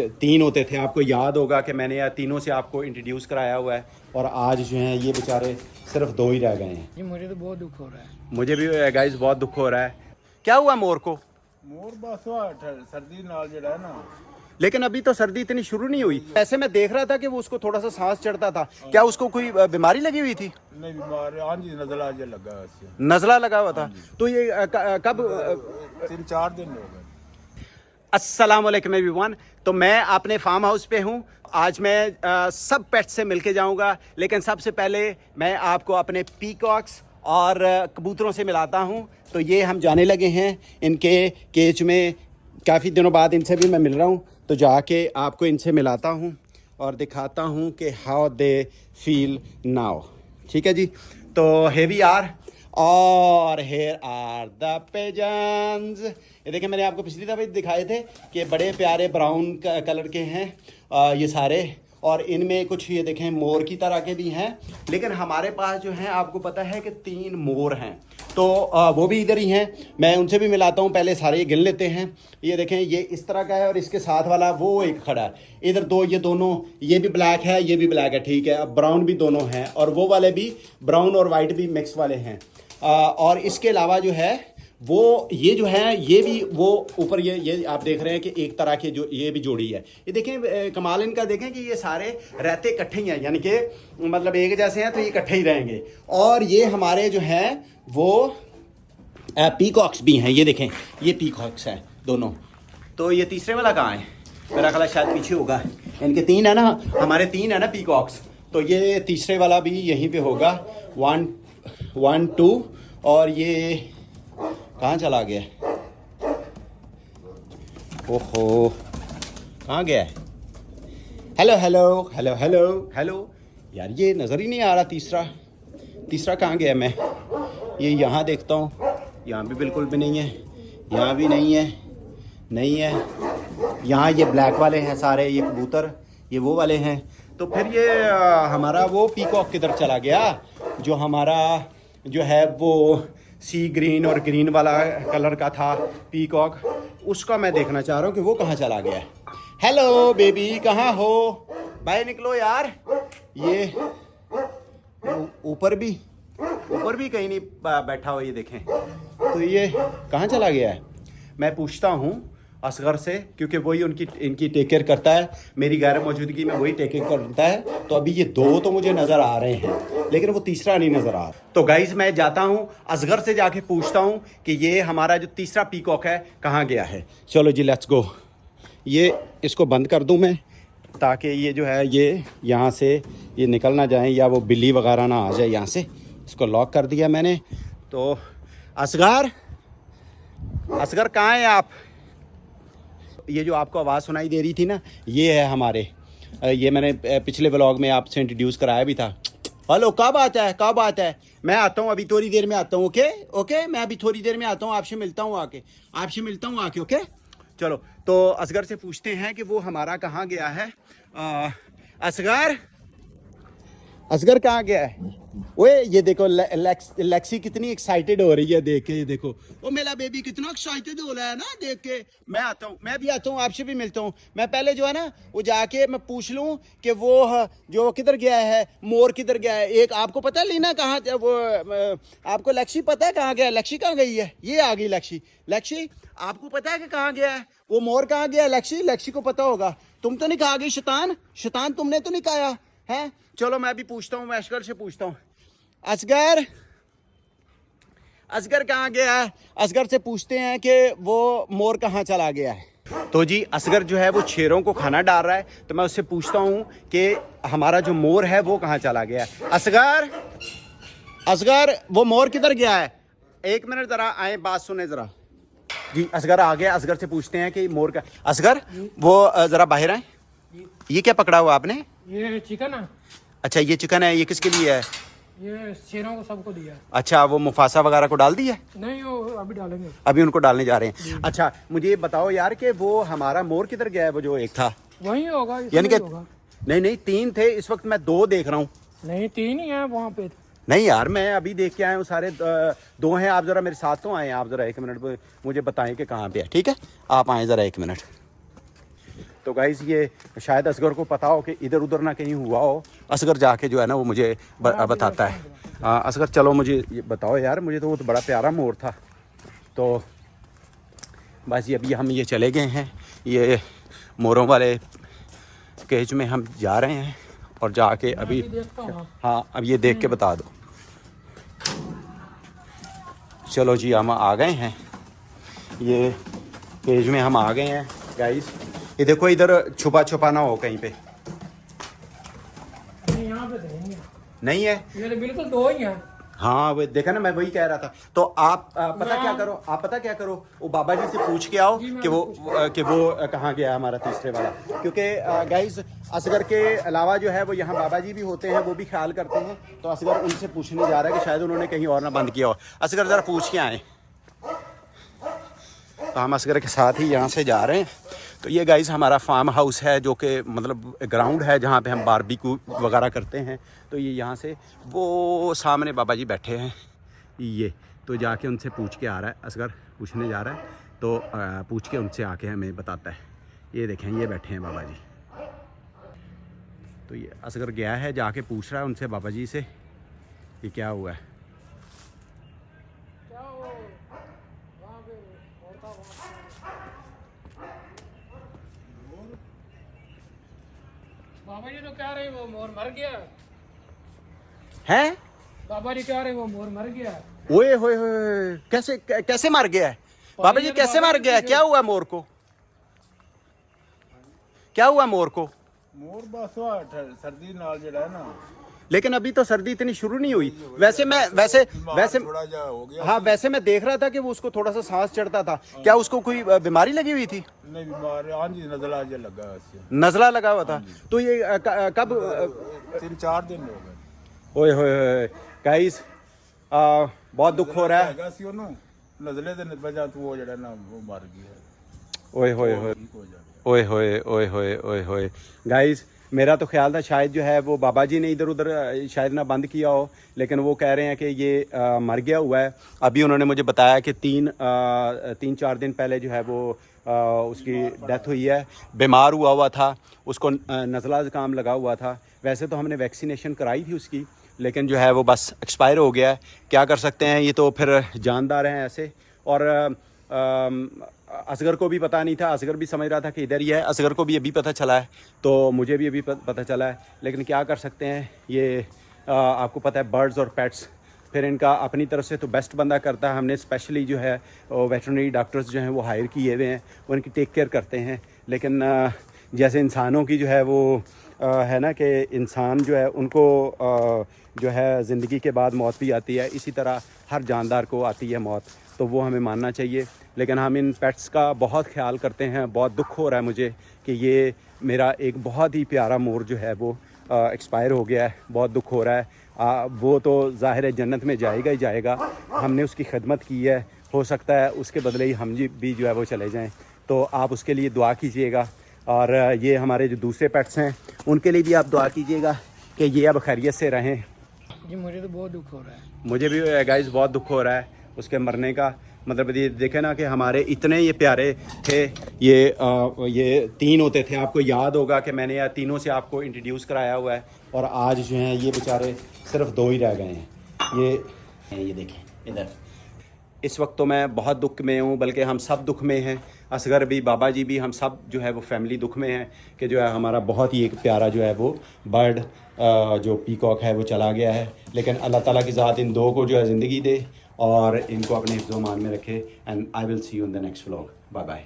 तीन होते थे, आपको याद होगा कि मैंने तीनों से आपको इंट्रोड्यूस कराया हुआ है, और आज जो हैं ये बेचारे सिर्फ दो ही रह गए हैं। जी मुझे तो बहुत दुख हो रहा है। मुझे भी गाइस बहुत दुख हो रहा है। क्या हुआ मोर को? मोर बस सर्दी नाल जड़ा है ना, लेकिन अभी तो सर्दी इतनी शुरू नहीं हुई। ऐसे मैं देख रहा था कि वो उसको थोड़ा सा सांस चढ़ता था। क्या उसको कोई बीमारी लगी हुई थी? नहीं बीमार हाँ जी, नजला जो लगा है, नज़ला लगा हुआ था। तो ये कब 3-4 दिन हो गए। अस्सलाम वालेकुम एवरीवन। तो मैं अपने फार्म हाउस पे हूँ। आज मैं सब पेट्स से मिलके जाऊँगा, लेकिन सबसे पहले मैं आपको अपने पीकॉक्स और कबूतरों से मिलाता हूँ। तो ये हम जाने लगे हैं इनके केज में। काफ़ी दिनों बाद इनसे भी मैं मिल रहा हूँ, तो जाके आपको इनसे मिलाता हूँ और दिखाता हूँ कि हाउ दे फील नाउ। ठीक है जी। तो here we are और here are the pigeons। ये देखिए, मैंने आपको पिछली दफ़ा दिखाए थे कि बड़े प्यारे ब्राउन कलर के हैं ये सारे, और इनमें कुछ ये देखें मोर की तरह के भी हैं। लेकिन हमारे पास जो है आपको पता है कि 3 मोर हैं, तो वो भी इधर ही हैं। मैं उनसे भी मिलाता हूँ, पहले सारे ये गिन लेते हैं। ये देखें, ये इस तरह का है और इसके साथ वाला वो एक खड़ा है। इधर दो, ये दोनों, ये भी ब्लैक है, ये भी ब्लैक है। ठीक है, अब ब्राउन भी दोनों हैं, और वो वाले भी ब्राउन और वाइट भी मिक्स वाले हैं। और इसके अलावा जो है वो ये जो है ये भी वो ऊपर ये आप देख रहे हैं कि एक तरह के जो ये भी जोड़ी है। ये देखें कमाल इनका, देखें कि ये सारे रहते इकट्ठे ही हैं, यानी कि मतलब एक जैसे हैं तो ये इकट्ठे ही रहेंगे। और ये हमारे जो हैं वो पीकॉक्स भी हैं। ये देखें, ये पीकॉक्स हैं दोनों। तो ये तीसरे वाला कहाँ है? मेरा ख्याल शायद पीछे होगा। इनके 3 है ना, हमारे 3 है ना पीकॉक्स, तो ये तीसरे वाला भी यहीं पे होगा। 1 2 और ये कहाँ चला गया? ओहो, कहाँ गया है? Hello hello hello hello hello यार, ये नज़र ही नहीं आ रहा। तीसरा कहाँ गया? मैं ये यहाँ देखता हूँ, यहाँ भी बिल्कुल भी नहीं है, यहाँ भी नहीं है, नहीं है। यहाँ ये ब्लैक वाले हैं सारे, ये कबूतर ये वो वाले हैं। तो फिर ये हमारा वो पीकॉक किधर चला गया? जो हमारा जो है वो सी ग्रीन और ग्रीन वाला कलर का था पीकॉक, उसका मैं देखना चाह रहा हूँ कि वो कहाँ चला गया है। हेलो बेबी, कहाँ हो? बाहर निकलो यार। ये ऊपर भी कहीं नहीं बैठा हो, ये देखें। तो ये कहाँ चला गया है? मैं पूछता हूँ असगर से, क्योंकि वही इनकी टेक केयर करता है। मेरी गैर मौजूदगी में वही टेक केयर करता है। तो अभी ये 2 तो मुझे नज़र आ रहे हैं, लेकिन वो तीसरा नहीं नज़र आ रहा। तो गाइज़ मैं जाता हूँ असगर से, जाके पूछता हूँ कि ये हमारा जो तीसरा पीकॉक है कहाँ गया है। चलो जी, लेट्स गो। ये इसको बंद कर दूँ मैं, ताकि ये जो है ये यहाँ से ये निकल ना जाए, या वो बिल्ली वगैरह ना आ जाए यहाँ से। इसको लॉक कर दिया मैंने। तो असगर कहाँ हैं आप? ये जो आपको आवाज़ सुनाई दे रही थी ना, ये है हमारे, ये मैंने पिछले व्लॉग में आपसे इंट्रोड्यूस कराया भी था। हेलो, कब आता है? मैं आता हूँ, अभी थोड़ी देर में आता हूँ। ओके, मैं अभी थोड़ी देर में आता हूँ, आपसे मिलता हूँ आके। ओके, चलो। तो असगर से पूछते हैं कि वो हमारा कहाँ गया है। असगर कहाँ गया है? ओए ये देखो, लेक्सी कितनी एक्साइटेड हो रही है देख के। ये देखो, ओ मेरा बेबी कितना एक्साइटेड हो रहा है ना देख के। मैं भी आता हूँ, आपसे भी मिलता हूँ। मैं पहले जो है ना वो जाके मैं पूछ लूँ कि वो जो किधर गया है, मोर किधर गया है। एक आपको पता है लीना कहाँ, वो आपको लेक्सी पता है कहाँ गया? लेक्सी कहाँ गई है? ये आ गई लेक्सी, आपको पता है कि कहाँ गया है वो मोर? कहाँ गया है लेक्सी को पता होगा। तुम तो नहीं कहा गई शैतान, तुमने तो नहीं कहा है। चलो मैं भी पूछता हूँ, मैं असगर से पूछता हूँ। असगर कहाँ गया है? असगर से पूछते हैं कि वो मोर कहाँ चला गया है। तो जी असगर जो है वो शेरों को खाना डाल रहा है, तो मैं उससे पूछता हूँ कि हमारा जो मोर है वो कहाँ चला गया है। असगर वो मोर किधर गया है? 1 मिनट ज़रा आए, बात सुने ज़रा। जी असगर आ गया। असगर से पूछते हैं कि मोर का। असगर वो ज़रा बाहर आए। ये क्या पकड़ा हुआ आपने? ये चिकन है। अच्छा, ये चिकन है। ये किसके लिए है? ये शेरों को सबको दिया। अच्छा, वो मुफासा वगैरह को डाल दिया? नहीं, वो अभी डालेंगे, अभी उनको डालने जा रहे हैं। अच्छा, मुझे ये बताओ यार कि वो हमारा मोर किधर गया है? वो जो एक था वही होगा, यानी कि होगा। नहीं 3 थे, इस वक्त मैं 2 देख रहा हूँ। नहीं 3 ही है वहाँ पे। नहीं यार, मैं अभी देख के आया हूँ, सारे 2 हैं। आप ज़रा मेरे साथ तो आए, आप ज़रा 1 मिनट मुझे बताएं कि कहाँ पे है। ठीक है, आप आए ज़रा 1 मिनट। तो तो गाइस ये शायद असगर को पता हो कि इधर उधर ना कहीं हुआ हो। असगर जाके जो है ना वो मुझे बताता है। असगर चलो मुझे ये बताओ यार, मुझे तो वो तो बड़ा प्यारा मोर था। तो बस ये अभी हम ये चले गए हैं, ये मोरों वाले केज में हम जा रहे हैं और जाके अभी हाँ अब ये देख के बता दो। चलो जी हम आ गए हैं, ये केज में हम आ गए हैं गाइस। ये देखो इधर छुपा छुपा ना हो कहीं पे। यहाँ पे नहीं है, ये तो बिल्कुल दो ही हैं। हाँ वो देखा ना, मैं वही कह रहा था। तो आप पता क्या करो, वो बाबा जी से पूछ के आओ कि वो कहाँ गया हमारा तीसरे वाला। क्योंकि गाइस असगर के अलावा जो है वो यहाँ बाबा जी भी होते हैं, वो भी ख्याल करते हैं। तो असगर उनसे पूछने जा रहा है कि शायद उन्होंने कहीं और ना बंद किया हो। असगर ज़रा पूछ के आए। तो हम असगर के साथ ही यहाँ से जा रहे हैं। तो ये गाइस हमारा फार्म हाउस है, जो कि मतलब ग्राउंड है जहाँ पे हम बारबेक्यू वगैरह करते हैं। तो ये यहाँ से वो सामने बाबा जी बैठे हैं, ये तो जाके उनसे पूछ के आ रहा है। असगर पूछने जा रहा है, तो पूछ के उनसे आके हमें बताता है। ये देखें ये बैठे हैं बाबा जी। तो ये असगर गया है, जाके पूछ रहा है उनसे बाबा जी से कि क्या हुआ है। बाबा जी तो कह रहे वो मोर मर गया है। बाबा जी कह रहे वो मोर मर गया। ओए होए होए, कैसे मर गया है बाबा जी? कैसे मर गया है? क्या हुआ मोर को? क्या हुआ मोर को? मोर बस सर्दी नाल जड़ा है ना, लेकिन अभी तो सर्दी इतनी शुरू नहीं हुई। वैसे थोड़ा जा हो गया। हाँ वैसे मैं देख रहा था कि वो उसको थोड़ा सा सांस चढ़ता था। क्या उसको कोई बीमारी लगी हुई थी? नहीं बीमार, हाँ जी नजला जो लगा है। नजला लगा हुआ था। तो ये कब? 3-4 दिन हो गए। ओए होए गाइस, बहुत दुख हो रहा है। नजले दे वजह तो वो जड़ा ना वो मर गया। ओए होए होए ओए होए ओए होए ओए होए गाइस, मेरा तो ख्याल था शायद जो है वो बाबा जी ने इधर उधर शायद ना बंद किया हो, लेकिन वो कह रहे हैं कि ये मर गया हुआ है। अभी उन्होंने मुझे बताया कि 3-4 दिन पहले जो है वो उसकी डेथ हुई है। बीमार हुआ था, उसको नज़ला ज़ुकाम लगा हुआ था। वैसे तो हमने वैक्सीनेशन कराई थी उसकी, लेकिन जो है वो बस एक्सपायर हो गया है। क्या कर सकते हैं, ये तो फिर जानदार हैं ऐसे। और असगर को भी पता नहीं था, असगर भी समझ रहा था कि इधर ही है। असगर को भी अभी पता चला है, तो मुझे भी अभी पता चला है। लेकिन क्या कर सकते हैं, ये आपको पता है बर्ड्स और पेट्स, फिर इनका अपनी तरफ से तो बेस्ट बंदा करता है। हमने स्पेशली जो है वेटरनरी डॉक्टर्स जो हैं वो हायर किए हुए हैं, वो इनकी टेक केयर करते हैं। लेकिन जैसे इंसानों की जो है वो है ना कि इंसान जो है उनको जो है ज़िंदगी के बाद मौत भी आती है, इसी तरह हर जानदार को आती है मौत। तो वो हमें मानना चाहिए। लेकिन हम इन पेट्स का बहुत ख्याल करते हैं। बहुत दुख हो रहा है मुझे कि ये मेरा एक बहुत ही प्यारा मोर जो है वो एक्सपायर हो गया है। बहुत दुख हो रहा है। वो तो ज़ाहिर है जन्नत में जाएगा ही जाएगा। हमने उसकी खिदमत की है, हो सकता है उसके बदले ही हम भी जो है वो चले जाएं। तो आप उसके लिए दुआ कीजिएगा। और ये हमारे जो दूसरे पेट्स हैं उनके लिए भी आप दुआ कीजिएगा कि ये अब खैरियत से रहें। जी मुझे तो बहुत दुख हो रहा है। मुझे भी गाइस बहुत दुख हो रहा है उसके मरने का। मतलब ये देखे ना कि हमारे इतने ये प्यारे थे। ये 3 होते थे, आपको याद होगा कि मैंने यार तीनों से आपको इंट्रोड्यूस कराया हुआ है। और आज जो हैं ये बेचारे सिर्फ 2 ही रह गए हैं। ये देखें इधर। इस वक्त तो मैं बहुत दुख में हूँ, बल्कि हम सब दुख में हैं। असगर भी, बाबा जी भी, हम सब जो है वो फैमिली दुख में हैं कि जो है हमारा बहुत ही एक प्यारा जो है वो बर्ड जो पीकॉक है वो चला गया है। लेकिन अल्लाह ताला की ज़ात इन 2 को जो है ज़िंदगी दे और इनको अपने हिफ्ज़-ओ-मान में रखे। And I will see you in the next vlog. Bye bye.